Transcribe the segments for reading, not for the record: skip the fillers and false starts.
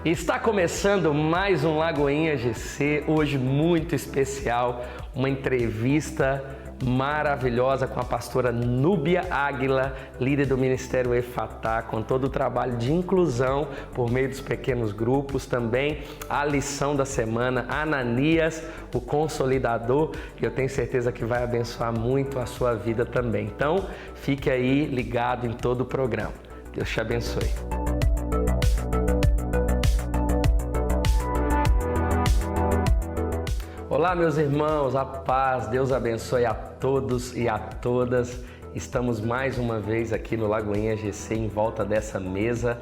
Está começando mais um Lagoinha GC, hoje muito especial, uma entrevista maravilhosa com a pastora Núbia Águila, líder do Ministério Efatá, com todo o trabalho de inclusão por meio dos pequenos grupos, também a lição da semana, Ananias, o Consolidador, que eu tenho certeza que vai abençoar muito a sua vida também. Então, fique aí ligado em todo o programa. Deus te abençoe. Olá, meus irmãos, a paz, Deus abençoe a todos e a todas. Estamos mais uma vez aqui no Lagoinha GC em volta dessa mesa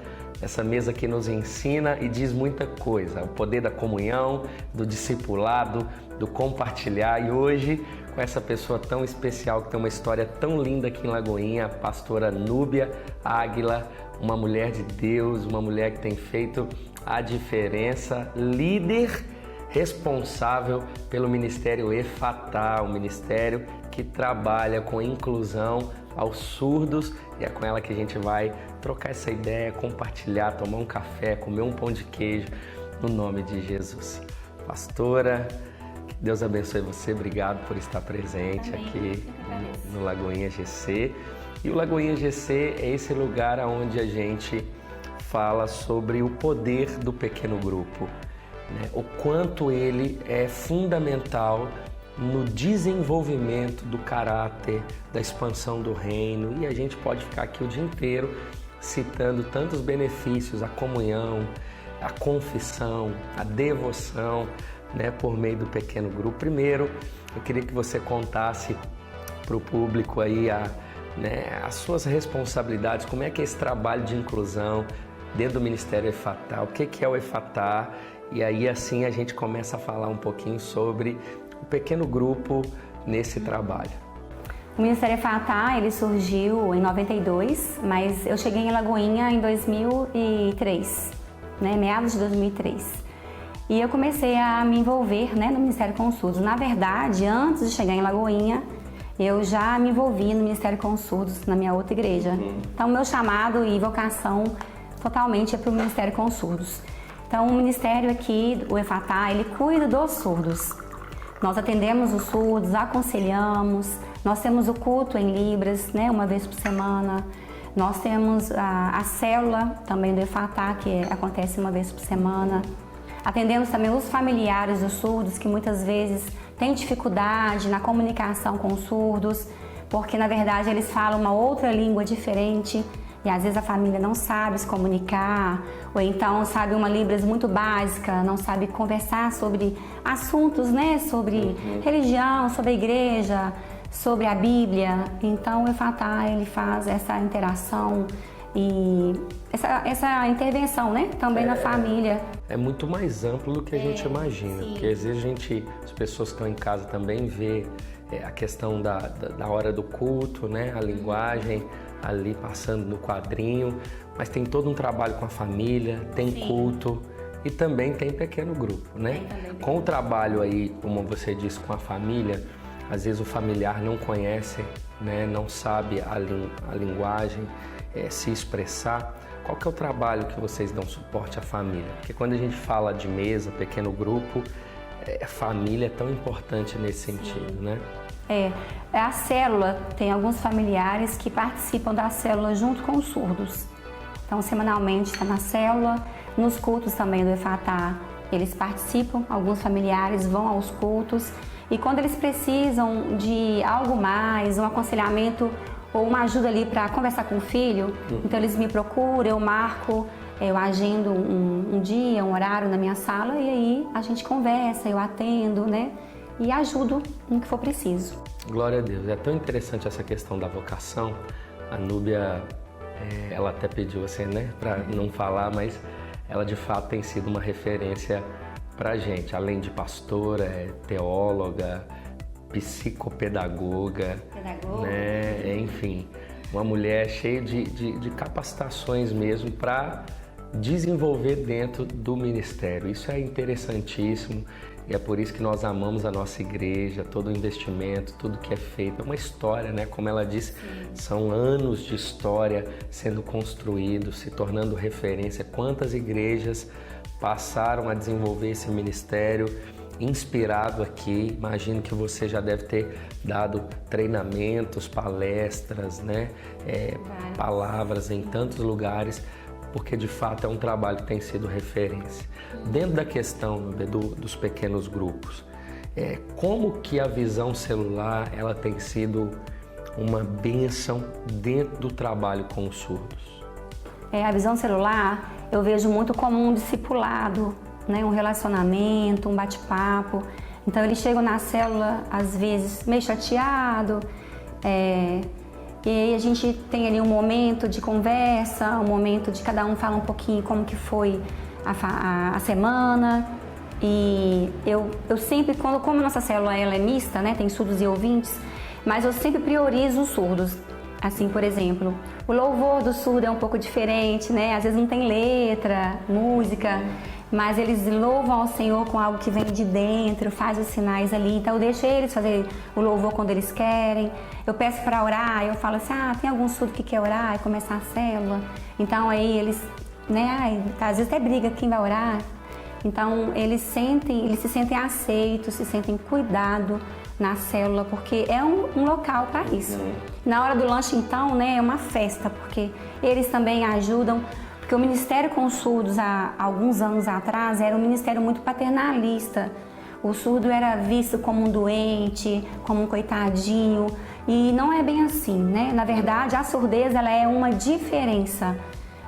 que nos ensina e diz muita coisa, o poder da comunhão, do discipulado, do compartilhar. E hoje, com essa pessoa tão especial, que tem uma história tão linda aqui em Lagoinha, a pastora Núbia Águila, uma mulher de Deus, uma mulher que tem feito a diferença, líder responsável pelo Ministério Efatá, um ministério que trabalha com inclusão aos surdos, e é com ela que a gente vai trocar essa ideia, compartilhar, tomar um café, comer um pão de queijo, no nome de Jesus. Pastora, que Deus abençoe você, obrigado por estar presente. Amém. Aqui no Lagoinha GC. E o Lagoinha GC é esse lugar onde a gente fala sobre o poder do pequeno grupo, o quanto ele é fundamental no desenvolvimento do caráter, da expansão do reino. E a gente pode ficar aqui o dia inteiro citando tantos benefícios, a comunhão, a confissão, a devoção, por meio do pequeno grupo. Primeiro, eu queria que você contasse para o público aí as suas responsabilidades, como é que é esse trabalho de inclusão dentro do Ministério Efatá, o que é o Efatá. E aí assim a gente começa a falar um pouquinho sobre o pequeno grupo nesse trabalho. O Ministério Efatá, ele surgiu em 92, mas eu cheguei em Lagoinha em 2003, meados de 2003. E eu comecei a me envolver no Ministério com Surdos. Na verdade, antes de chegar em Lagoinha, eu já me envolvi no Ministério com Surdos, na minha outra igreja. Então, meu chamado e vocação totalmente é para o Ministério com Surdos. Então, o ministério aqui, o Efatá, ele cuida dos surdos. Nós atendemos os surdos, aconselhamos, nós temos o culto em Libras, uma vez por semana. Nós temos a célula também do Efatá, que acontece uma vez por semana. Atendemos também os familiares dos surdos, que muitas vezes têm dificuldade na comunicação com os surdos, porque na verdade eles falam uma outra língua diferente. E às vezes a família não sabe se comunicar, ou então sabe uma Libras muito básica, não sabe conversar sobre assuntos, sobre religião, sobre a igreja, sobre a Bíblia. Então o Efatá, ele faz essa interação e essa intervenção, também na família. É muito mais amplo do que a gente imagina, sim. Porque às vezes as pessoas que estão em casa também vê a questão da hora do culto, a linguagem ali passando no quadrinho, mas tem todo um trabalho com a família, tem sim. Culto e também tem pequeno grupo, Com o trabalho aí, como você disse, com a família, às vezes o familiar não conhece, não sabe a linguagem, se expressar. Qual que é o trabalho que vocês dão suporte à família? Porque quando a gente fala de mesa, pequeno grupo, a família é tão importante nesse sentido, A célula, tem alguns familiares que participam da célula junto com os surdos. Então, semanalmente está na célula, nos cultos também do Efatá, eles participam, alguns familiares vão aos cultos, e quando eles precisam de algo mais, um aconselhamento ou uma ajuda ali para conversar com o filho, então eles me procuram, eu marco, eu agendo um dia, um horário na minha sala, e aí a gente conversa, eu atendo, e ajudo no que for preciso. Glória a Deus. É tão interessante essa questão da vocação. A Núbia, ela até pediu assim, para não falar, mas ela de fato tem sido uma referência para a gente. Além de pastora, teóloga, psicopedagoga, enfim, uma mulher cheia de capacitações mesmo para desenvolver dentro do ministério. Isso é interessantíssimo. E é por isso que nós amamos a nossa igreja, todo o investimento, tudo que é feito. É uma história, Como ela disse, são anos de história sendo construídos, se tornando referência. Quantas igrejas passaram a desenvolver esse ministério inspirado aqui. Imagino que você já deve ter dado treinamentos, palestras, né? Palavras em tantos lugares, porque de fato é um trabalho que tem sido referência. Dentro da questão dos pequenos grupos, como que a visão celular ela tem sido uma bênção dentro do trabalho com os surdos? A visão celular eu vejo muito como um discipulado, né? Um relacionamento, um bate-papo. Então eles chegam na célula às vezes meio chateado, e aí a gente tem ali um momento de conversa, um momento de cada um falar um pouquinho como que foi a semana. E eu sempre, como a nossa célula ela é mista, né? Tem surdos e ouvintes, mas eu sempre priorizo os surdos. Assim, por exemplo, o louvor do surdo é um pouco diferente, né? Às vezes não tem letra, música, mas eles louvam ao Senhor com algo que vem de dentro, faz os sinais ali. Então eu deixo eles fazer o louvor quando eles querem. Eu peço para orar, eu falo assim, tem algum surdo que quer orar e começar a célula. Então aí eles, né? Às vezes até briga quem vai orar. Então eles se sentem aceitos, se sentem cuidados na célula, porque é um local para isso. Na hora do lanche, então, né, é uma festa, porque eles também ajudam, porque o Ministério com os Surdos, há alguns anos atrás, era um ministério muito paternalista. O surdo era visto como um doente, como um coitadinho, e não é bem assim, né? Na verdade, a surdez, ela é uma diferença.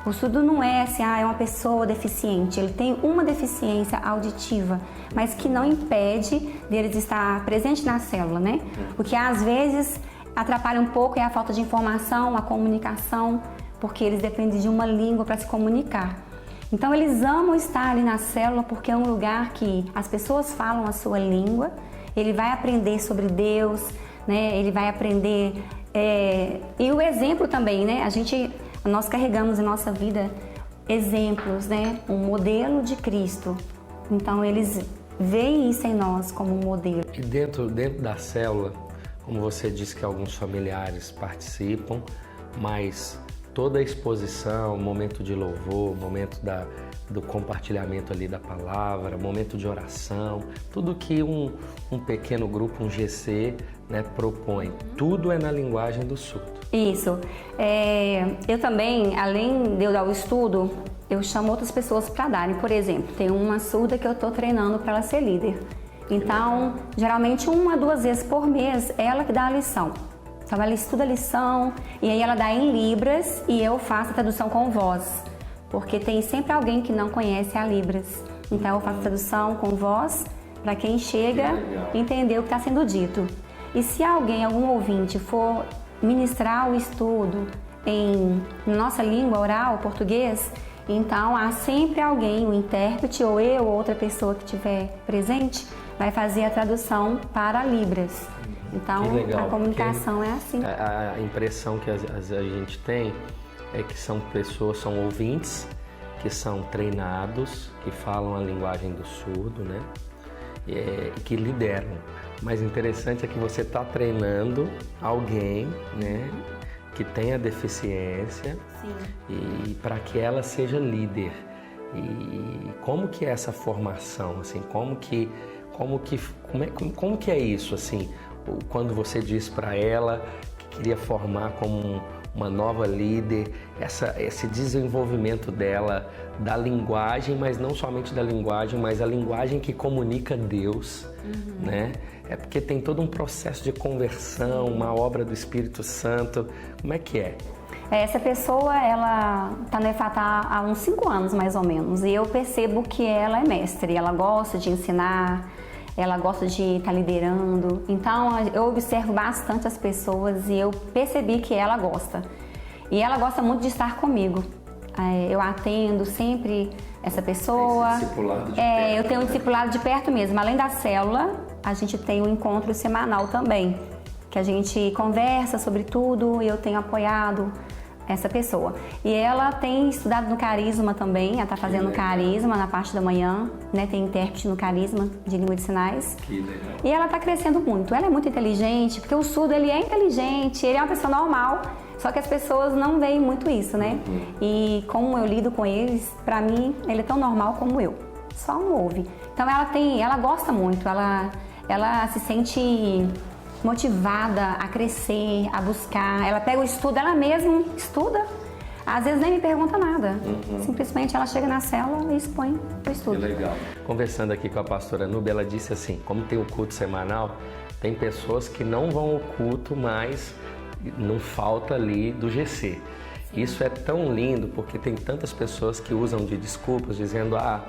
O surdo não é assim, é uma pessoa deficiente, ele tem uma deficiência auditiva, mas que não impede deles estar presente na célula, né? O que às vezes atrapalha um pouco é a falta de informação, a comunicação, porque eles dependem de uma língua para se comunicar. Então eles amam estar ali na célula porque é um lugar que as pessoas falam a sua língua, ele vai aprender sobre Deus, né? Ele vai aprender, e o exemplo também, né? Nós carregamos em nossa vida exemplos, né? Um modelo de Cristo. Então eles veem isso em nós como um modelo. E dentro da célula, como você disse que alguns familiares participam, mas toda a exposição, momento de louvor, momento do compartilhamento ali da palavra, momento de oração, tudo que um pequeno grupo, um GC, né, propõe, tudo é na linguagem do surdo. Isso. Eu também, além de eu dar o estudo, eu chamo outras pessoas para darem. Por exemplo, tem uma surda que eu estou treinando para ela ser líder. Então, geralmente 1 a 2 vezes por mês, ela que dá a lição. Então ela estuda a lição e aí ela dá em Libras e eu faço a tradução com voz. Porque tem sempre alguém que não conhece a Libras. Então eu faço a tradução com voz para quem chega entender o que está sendo dito. E se algum ouvinte for ministrar o estudo em nossa língua oral, português, então há sempre alguém, um intérprete ou eu ou outra pessoa que estiver presente, vai fazer a tradução para Libras. Então a comunicação é assim. A impressão que a gente tem é que são ouvintes que são treinados, que falam a linguagem do surdo, né? E que lideram. Mas interessante é que você está treinando alguém, né, que tenha deficiência. Sim. E para que ela seja líder. E como que é essa formação, assim, como que é isso, assim, quando você diz para ela que queria formar como uma nova líder, esse desenvolvimento dela, da linguagem, mas não somente da linguagem, mas a linguagem que comunica Deus, né? É porque tem todo um processo de conversão, uma obra do Espírito Santo. Como é que é? Essa pessoa, ela está no EFATA há uns 5 anos, mais ou menos, e eu percebo que ela é mestre, ela gosta de ensinar, ela gosta de estar liderando. Então eu observo bastante as pessoas e eu percebi que ela gosta. E ela gosta muito de estar comigo. Eu atendo sempre essa pessoa. Esse discipulado de perto. Eu tenho um discipulado de perto mesmo. Além da célula, a gente tem um encontro semanal também, que a gente conversa sobre tudo e eu tenho apoiado essa pessoa. E ela tem estudado no Carisma também, ela está fazendo Carisma na parte da manhã, né? Tem intérprete no Carisma de língua de sinais. Que legal. E ela está crescendo muito, ela é muito inteligente, porque o surdo ele é inteligente, ele é uma pessoa normal, só que as pessoas não veem muito isso, né? E como eu lido com eles, para mim ele é tão normal como eu. só um ouve. Então ela gosta muito, ela se sente motivada a crescer, a buscar. Ela pega o estudo, ela mesma estuda. Às vezes nem me pergunta nada. Simplesmente ela chega na célula e expõe o estudo. Que legal. Conversando aqui com a pastora Núbia, ela disse assim, como tem o culto semanal, tem pessoas que não vão ao culto, mas não falta ali do GC. Isso é tão lindo porque tem tantas pessoas que usam de desculpas dizendo a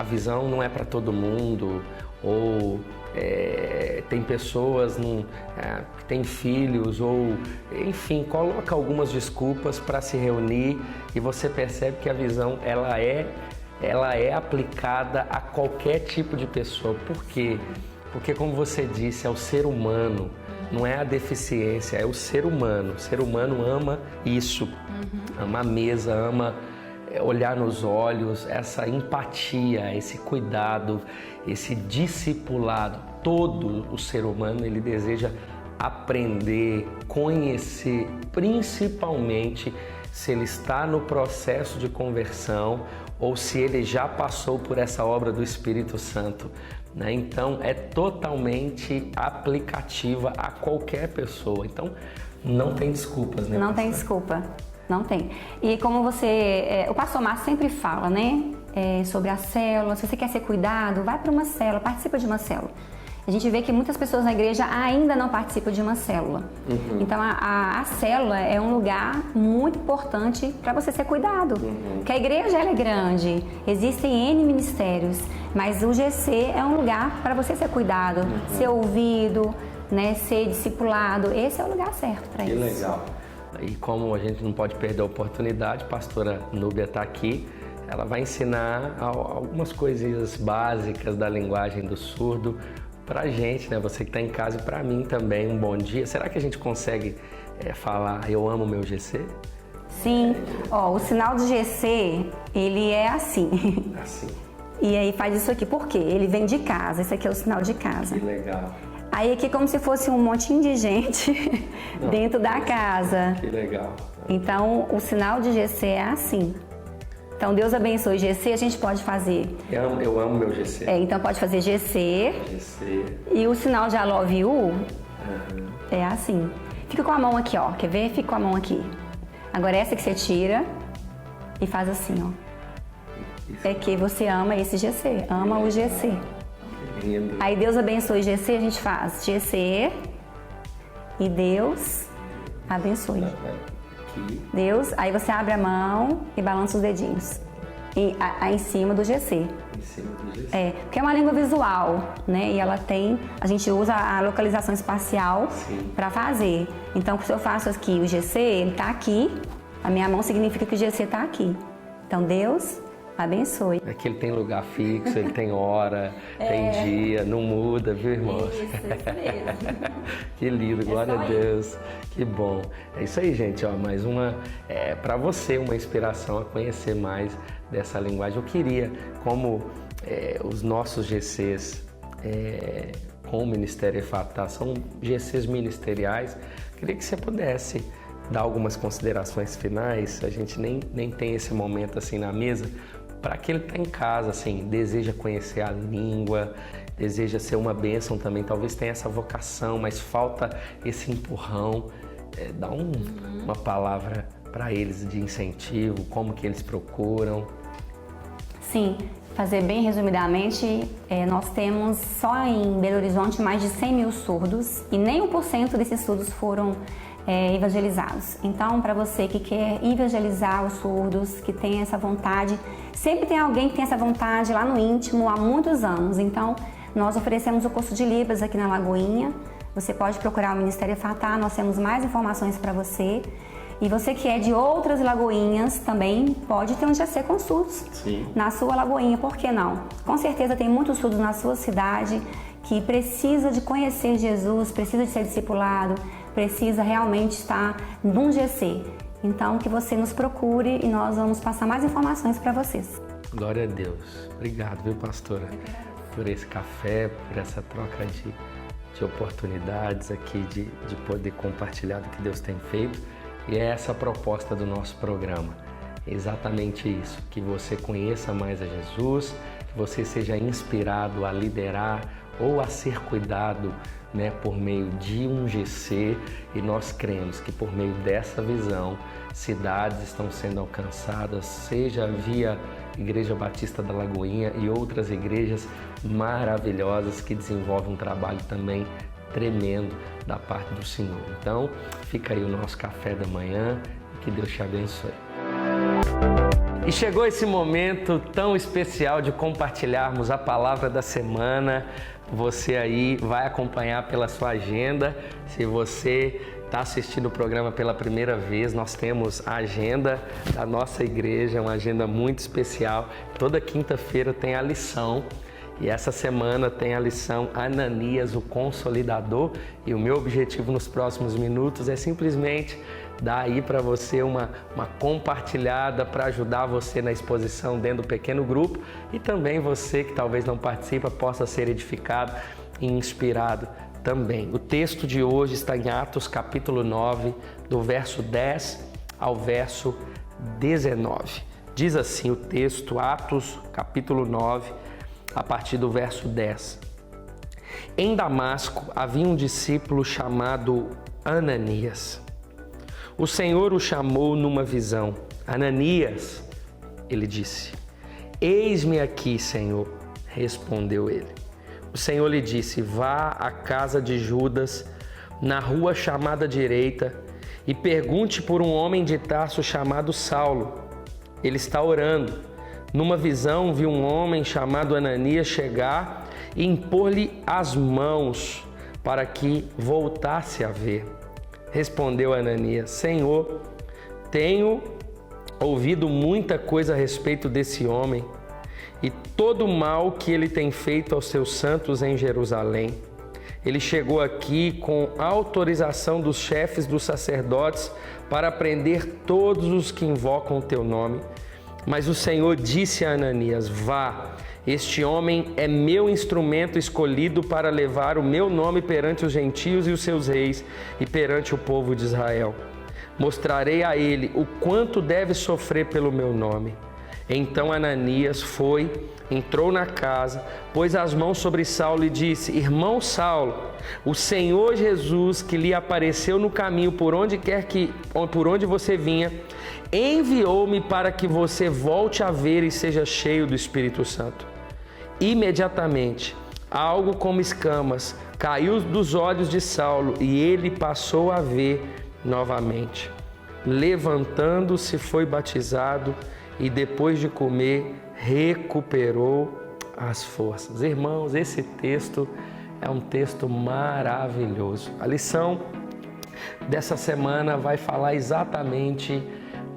visão não é para todo mundo, ou tem pessoas que têm filhos, ou enfim, coloca algumas desculpas para se reunir e você percebe que a visão ela é aplicada a qualquer tipo de pessoa. Por quê? Porque, como você disse, é o ser humano, não é a deficiência, é o ser humano. O ser humano ama isso, ama a mesa, ama olhar nos olhos, essa empatia, esse cuidado, esse discipulado. Todo o ser humano, ele deseja aprender, conhecer, principalmente se ele está no processo de conversão ou se ele já passou por essa obra do Espírito Santo, né? Então é totalmente aplicativa a qualquer pessoa. Então não tem desculpas, né? Não tem desculpa, não tem. E como o pastor Márcio sempre fala, né? Sobre a célula, se você quer ser cuidado, vai para uma célula, participa de uma célula. A gente vê que muitas pessoas na igreja ainda não participam de uma célula. Então a célula é um lugar muito importante para você ser cuidado. Porque a igreja ela é grande, existem N ministérios, mas o GC é um lugar para você ser cuidado, ser ouvido, né, ser discipulado. Esse é o lugar certo para isso. Que legal. E como a gente não pode perder a oportunidade, a pastora Núbia está aqui. Ela vai ensinar algumas coisinhas básicas da linguagem do surdo pra gente, né? Você que está em casa e para mim também, um bom dia. Será que a gente consegue falar eu amo meu GC? Sim. O sinal do GC, ele é assim. Assim. E aí faz isso aqui. Por quê? Ele vem de casa. Esse aqui é o sinal de casa. Que legal. Aí aqui é como se fosse um montinho de gente dentro da casa. Que legal. Então, o sinal de GC é assim. Então, Deus abençoe o GC, a gente pode fazer... Eu amo meu GC. Então, pode fazer GC. E o sinal de I love you é assim. Fica com a mão aqui, ó. Quer ver? Fica com a mão aqui. Agora, essa que você tira e faz assim, ó. É que você ama esse GC. Ama o GC. Lindo. Aí, Deus abençoe o GC, a gente faz GC e Deus abençoe. Deus, aí você abre a mão e balança os dedinhos em cima do GC. Em cima do GC. Porque é uma língua visual, né? E a gente usa a localização espacial para fazer. Então, se eu faço aqui o GC, ele tá aqui, a minha mão significa que o GC tá aqui. Então, Deus abençoe. Aqui ele tem lugar fixo, ele tem hora, tem dia, não muda, viu, irmãos? Isso mesmo. Que lindo, glória a Deus. Que bom. É isso aí, gente. Mais uma, para você, uma inspiração a conhecer mais dessa linguagem. Eu queria, como os nossos GCs com o Ministério Efatá são GCs ministeriais, queria que você pudesse dar algumas considerações finais. A gente nem tem esse momento assim na mesa, para aquele que está em casa, assim, deseja conhecer a língua, deseja ser uma bênção também, talvez tenha essa vocação, mas falta esse empurrão. Dá uma palavra para eles de incentivo, como que eles procuram. Sim, fazer bem resumidamente, nós temos só em Belo Horizonte mais de 100 mil surdos e nem 1% desses surdos foram evangelizados. Então, para você que quer evangelizar os surdos, que tem essa vontade, sempre tem alguém que tem essa vontade lá no íntimo há muitos anos. Então, nós oferecemos o curso de Libras aqui na Lagoinha. Você pode procurar o Ministério Efatá, nós temos mais informações para você. E você que é de outras lagoinhas também pode ter um GC com surdos na sua lagoinha, por que não? Com certeza tem muitos surdos na sua cidade que precisa de conhecer Jesus, precisa de ser discipulado, precisa realmente estar num GC. Então, que você nos procure e nós vamos passar mais informações para vocês. Glória a Deus. Obrigado, viu, pastora? Por esse café, por essa troca de oportunidades aqui, de poder compartilhar do que Deus tem feito. E é essa a proposta do nosso programa. exatamente isso, que você conheça mais a Jesus, que você seja inspirado a liderar ou a ser cuidado, né, por meio de um GC, e nós cremos que por meio dessa visão, cidades estão sendo alcançadas, seja via Igreja Batista da Lagoinha e outras igrejas maravilhosas que desenvolvem um trabalho também tremendo da parte do Senhor. Então, fica aí o nosso café da manhã e que Deus te abençoe. E chegou esse momento tão especial de compartilharmos a palavra da semana. Você aí vai acompanhar pela sua agenda. Se você está assistindo o programa pela primeira vez, nós temos a agenda da nossa igreja, uma agenda muito especial. Toda quinta-feira tem a lição. E essa semana tem a lição Ananias, o Consolidador. E o meu objetivo nos próximos minutos é simplesmente dar aí para você uma compartilhada para ajudar você na exposição dentro do pequeno grupo. E também você que talvez não participa possa ser edificado e inspirado também. O texto de hoje está em Atos capítulo 9, do verso 10 ao verso 19. Diz assim o texto, Atos capítulo 9, a partir do verso 10. Em Damasco havia um discípulo chamado Ananias. O Senhor o chamou numa visão. Ananias, ele disse. Eis-me aqui, Senhor, respondeu ele. O Senhor lhe disse, vá à casa de Judas, na rua chamada direita, e pergunte por um homem de Tarso chamado Saulo. Ele está orando. Numa visão, viu um homem chamado Ananias chegar e impor-lhe as mãos para que voltasse a ver. Respondeu Ananias, Senhor, tenho ouvido muita coisa a respeito desse homem e todo o mal que ele tem feito aos seus santos em Jerusalém. Ele chegou aqui com autorização dos chefes dos sacerdotes para prender todos os que invocam o teu nome. Mas o Senhor disse a Ananias, vá, este homem é meu instrumento escolhido para levar o meu nome perante os gentios e os seus reis e perante o povo de Israel. Mostrarei a ele o quanto deve sofrer pelo meu nome. Então Ananias foi, entrou na casa, pôs as mãos sobre Saulo e disse, irmão Saulo, o Senhor Jesus que lhe apareceu no caminho por onde você vinha, enviou-me para que você volte a ver e seja cheio do Espírito Santo. Imediatamente, algo como escamas caiu dos olhos de Saulo e ele passou a ver novamente. Levantando-se, foi batizado e depois de comer, recuperou as forças. Irmãos, esse texto é um texto maravilhoso. A lição dessa semana vai falar exatamente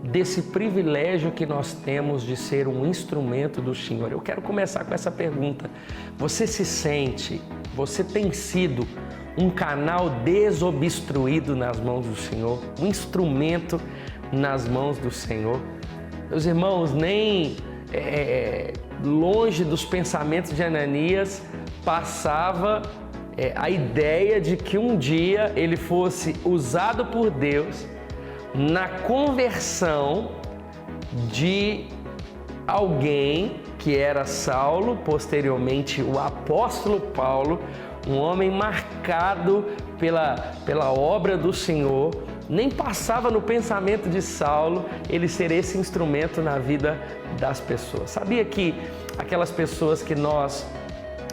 desse privilégio que nós temos de ser um instrumento do Senhor. Eu quero começar com essa pergunta. Você tem sido um canal desobstruído nas mãos do Senhor? Um instrumento nas mãos do Senhor? Meus irmãos, nem longe dos pensamentos de Ananias passava a ideia de que um dia ele fosse usado por Deus na conversão de alguém que era Saulo, posteriormente o apóstolo Paulo, um homem marcado pela obra do Senhor. Nem passava no pensamento de Saulo ele ser esse instrumento na vida das pessoas. Sabia que aquelas pessoas que nós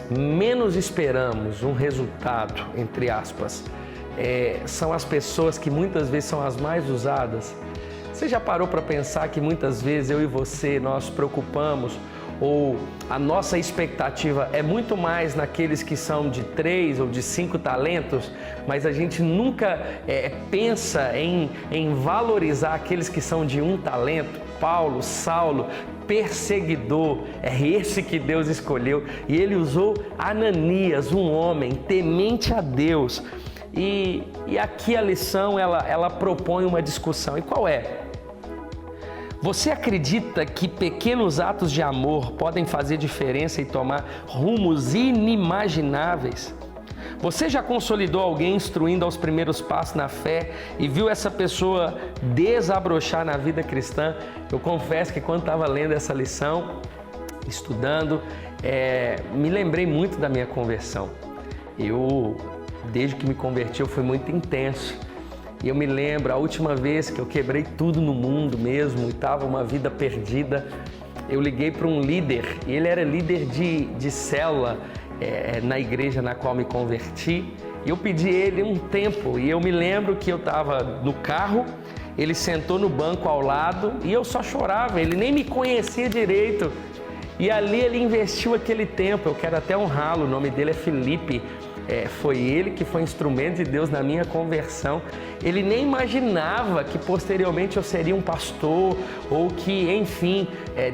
menos esperamos um resultado, entre aspas, são as pessoas que muitas vezes são as mais usadas? Você já parou para pensar que muitas vezes eu e você nós preocupamos ou a nossa expectativa é muito mais naqueles que são de 3 ou de 5 talentos, mas a gente nunca pensa em valorizar aqueles que são de 1 talento? Paulo, Saulo, perseguidor, é esse que Deus escolheu, e ele usou Ananias, um homem temente a Deus. E aqui a lição ela propõe uma discussão. E qual é? Você acredita que pequenos atos de amor podem fazer diferença e tomar rumos inimagináveis? Você já consolidou alguém instruindo aos primeiros passos na fé e viu essa pessoa desabrochar na vida cristã? Eu confesso que quando estava lendo essa lição, estudando, me lembrei muito da minha conversão. Desde que me converti, eu fui muito intenso. E eu me lembro, a última vez que eu quebrei tudo no mundo mesmo e estava uma vida perdida, eu liguei para um líder, e ele era líder de célula na igreja na qual me converti, e eu pedi ele um tempo, e eu me lembro que eu estava no carro, ele sentou no banco ao lado e eu só chorava, ele nem me conhecia direito, e ali ele investiu aquele tempo. Eu quero até honrá-lo, o nome dele é Felipe. Foi ele que foi instrumento de Deus na minha conversão. Ele nem imaginava que posteriormente eu seria um pastor ou que, enfim,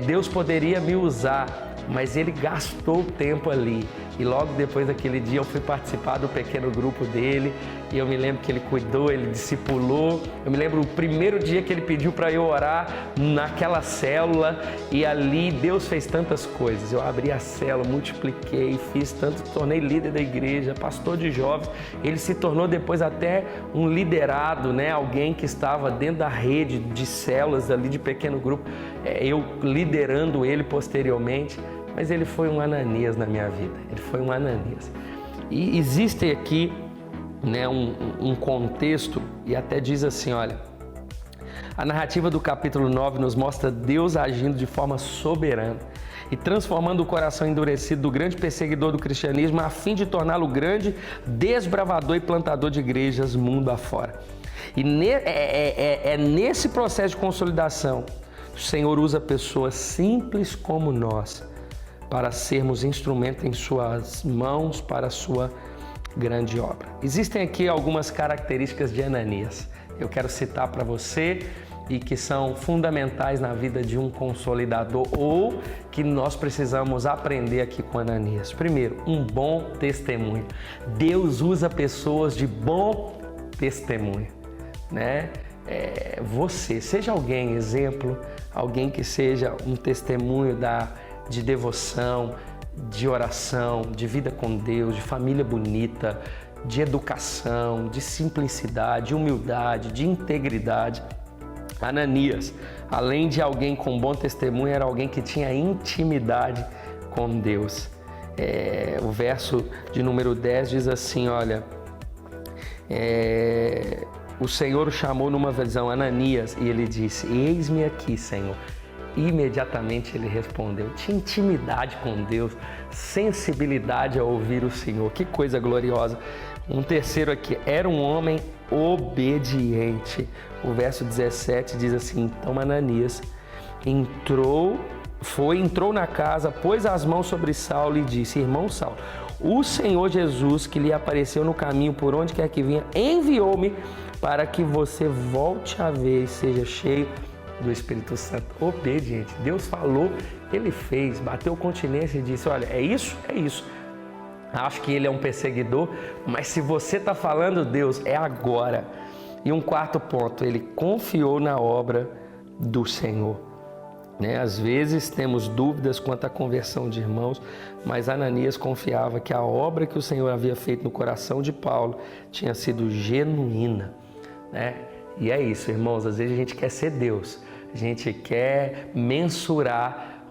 Deus poderia me usar. Mas ele gastou tempo ali. E logo depois daquele dia eu fui participar do pequeno grupo dele. E eu me lembro que ele cuidou, ele discipulou. Eu me lembro o primeiro dia que ele pediu para eu orar naquela célula. E ali Deus fez tantas coisas. Eu abri a célula, multipliquei, fiz tanto, tornei líder da igreja, pastor de jovens. Ele se tornou depois até um liderado, né? Alguém que estava dentro da rede de células ali de pequeno grupo. Eu liderando ele posteriormente. Mas ele foi um Ananias na minha vida, ele foi um Ananias. E existe aqui, né, um contexto, e até diz assim, olha, a narrativa do capítulo 9 nos mostra Deus agindo de forma soberana e transformando o coração endurecido do grande perseguidor do cristianismo a fim de torná-lo grande desbravador e plantador de igrejas mundo afora. E nesse processo de consolidação, o Senhor usa pessoas simples como nós para sermos instrumento em suas mãos para a sua grande obra. Existem aqui algumas características de Ananias. Eu quero citar para você e que são fundamentais na vida de um consolidador ou que nós precisamos aprender aqui com Ananias. Primeiro, um bom testemunho. Deus usa pessoas de bom testemunho, né? Você, seja alguém, exemplo, alguém que seja um testemunho de devoção, de oração, de vida com Deus, de família bonita, de educação, de simplicidade, de humildade, de integridade. Ananias, além de alguém com bom testemunho, era alguém que tinha intimidade com Deus. O verso de número 10 diz assim, olha, o Senhor o chamou numa visão, Ananias, e ele disse, eis-me aqui, Senhor. Imediatamente ele respondeu, tinha intimidade com Deus, sensibilidade a ouvir o Senhor, que coisa gloriosa. Um terceiro aqui, era um homem obediente. O verso 17 diz assim, então Ananias entrou na casa, pôs as mãos sobre Saulo e disse, irmão Saulo, o Senhor Jesus que lhe apareceu no caminho por onde quer que vinha, enviou-me para que você volte a ver e seja cheio do Espírito Santo. Obediente. Deus falou, ele fez, bateu continência e disse, olha, é isso? É isso. Acho que ele é um perseguidor, mas se você está falando, Deus, é agora. E um quarto ponto, ele confiou na obra do Senhor. Às vezes temos dúvidas quanto à conversão de irmãos, mas Ananias confiava que a obra que o Senhor havia feito no coração de Paulo tinha sido genuína, né? E é isso, irmãos, às vezes a gente quer ser Deus, a gente quer mensurar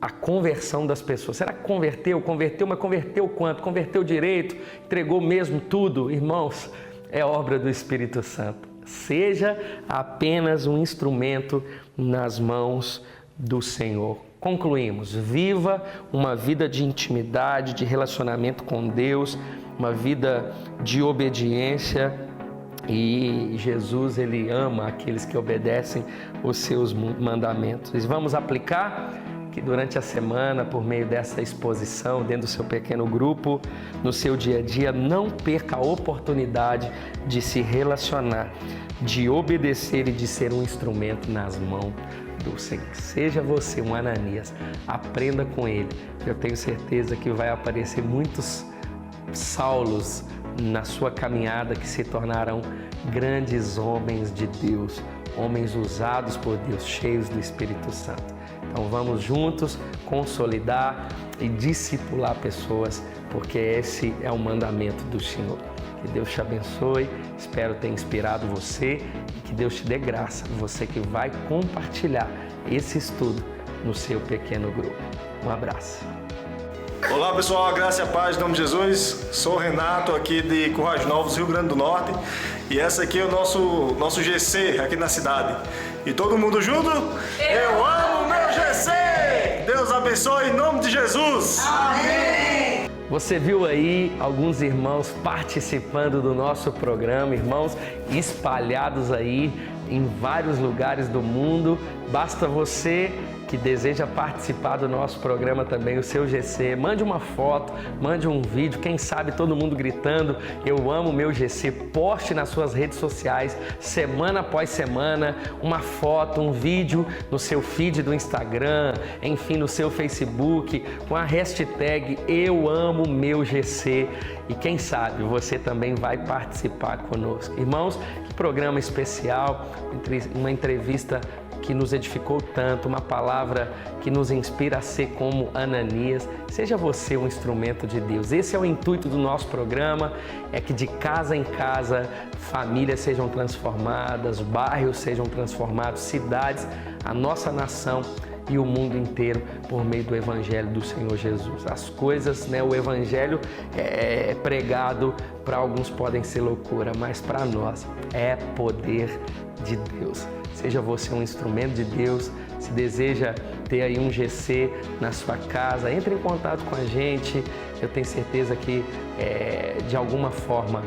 a conversão das pessoas. Será que converteu? Converteu, mas converteu quanto? Converteu direito? Entregou mesmo tudo? Irmãos, é obra do Espírito Santo. Seja apenas um instrumento nas mãos do Senhor. Concluímos, viva uma vida de intimidade, de relacionamento com Deus, uma vida de obediência. E Jesus, ele ama aqueles que obedecem os seus mandamentos. E vamos aplicar que durante a semana, por meio dessa exposição, dentro do seu pequeno grupo, no seu dia a dia, não perca a oportunidade de se relacionar, de obedecer e de ser um instrumento nas mãos do Senhor. Seja você um Ananias, aprenda com ele. Eu tenho certeza que vai aparecer muitos Saulos na sua caminhada que se tornarão grandes homens de Deus, homens usados por Deus, cheios do Espírito Santo. Então vamos juntos consolidar e discipular pessoas porque esse é o mandamento do Senhor. Que Deus te abençoe, espero ter inspirado você e que Deus te dê graça, você que vai compartilhar esse estudo no seu pequeno grupo. Um abraço. Olá pessoal, a graça e a paz em nome de Jesus. Sou o Renato aqui de Currais Novos, Rio Grande do Norte, e essa aqui é o nosso GC aqui na cidade. E todo mundo junto? Eu amo meu GC! Deus abençoe em nome de Jesus! Amém! Você viu aí alguns irmãos participando do nosso programa, irmãos espalhados aí em vários lugares do mundo. Basta você que deseja participar do nosso programa também, o seu GC, mande uma foto, mande um vídeo, quem sabe todo mundo gritando, eu amo meu GC, poste nas suas redes sociais, semana após semana, uma foto, um vídeo no seu feed do Instagram, enfim, no seu Facebook, com a hashtag eu amo meu GC, e quem sabe você também vai participar conosco. Irmãos, que programa especial, uma entrevista que nos edificou tanto, uma palavra que nos inspira a ser como Ananias. Seja você um instrumento de Deus. Esse é o intuito do nosso programa, é que de casa em casa famílias sejam transformadas, bairros sejam transformados, cidades, a nossa nação e o mundo inteiro por meio do Evangelho do Senhor Jesus. As coisas, o Evangelho é pregado, para alguns podem ser loucura, mas para nós é poder de Deus. Seja você um instrumento de Deus, se deseja ter aí um GC na sua casa, entre em contato com a gente. Eu tenho certeza que, de alguma forma,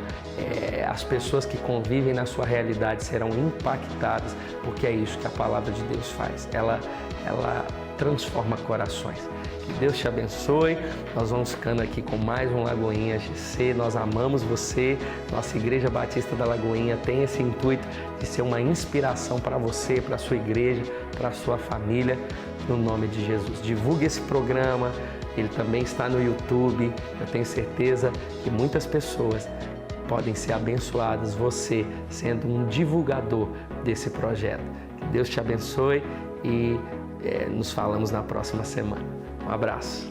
as pessoas que convivem na sua realidade serão impactadas, porque é isso que a palavra de Deus faz. Ela transforma corações. Que Deus te abençoe. Nós vamos ficando aqui com mais um Lagoinha GC. Nós amamos você. Nossa Igreja Batista da Lagoinha tem esse intuito de ser uma inspiração para você, para a sua igreja, para a sua família, no nome de Jesus. Divulgue esse programa. Ele também está no YouTube. Eu tenho certeza que muitas pessoas podem ser abençoadas, você sendo um divulgador desse projeto. Que Deus te abençoe e nos falamos na próxima semana. Um abraço.